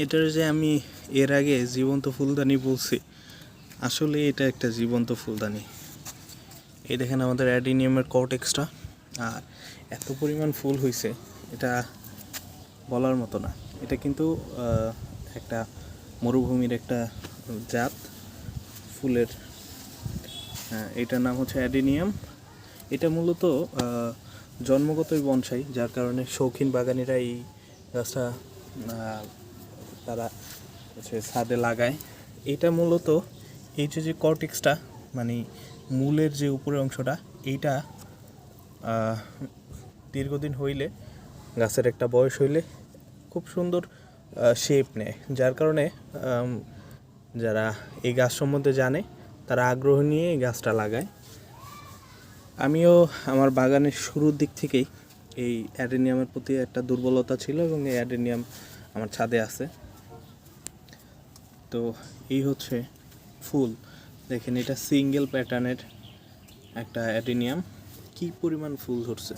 এটার যে আমি এর আগে জীবন্ত ফুলদানি বলছি, আসলে এটা একটা জীবন্ত ফুলদানি। এই দেখেন আমাদের অ্যাডিনিয়ামের কর্টেক্সটা, আর এত পরিমাণ ফুল হয়েছে এটা বলার মতো না। এটা কিন্তু একটা মরুভূমির একটা জাত ফুলের। এটার নাম হচ্ছে অ্যাডিনিয়াম। এটা মূলত জন্মগতই বনসাই, যার কারণে শৌখিন বাগানিরা এই গাছটা তারা হচ্ছে ছাদে লাগায়। এটা মূলত এই যে কর্টেক্সটা, মানে মূলের যে উপরের অংশটা, এইটা দীর্ঘদিন হইলে, গাছের একটা বয়স হইলে খুব সুন্দর শেপ নেয়, যার কারণে যারা এই গাছ সম্বন্ধে জানে তারা আগ্রহ নিয়ে এই গাছটা লাগায়। আমিও আমার বাগানের শুরুর দিক থেকেই এই অ্যাডেনিয়ামের প্রতি একটা দুর্বলতা ছিল, এবং এই অ্যাডেনিয়াম আমার ছাদে আছে। তো এই হচ্ছে ফুল, দেখেন এটা সিঙ্গেল প্যাটার্নের একটা অ্যাডেনিয়াম, কি পরিমাণ ফুল ধরছে।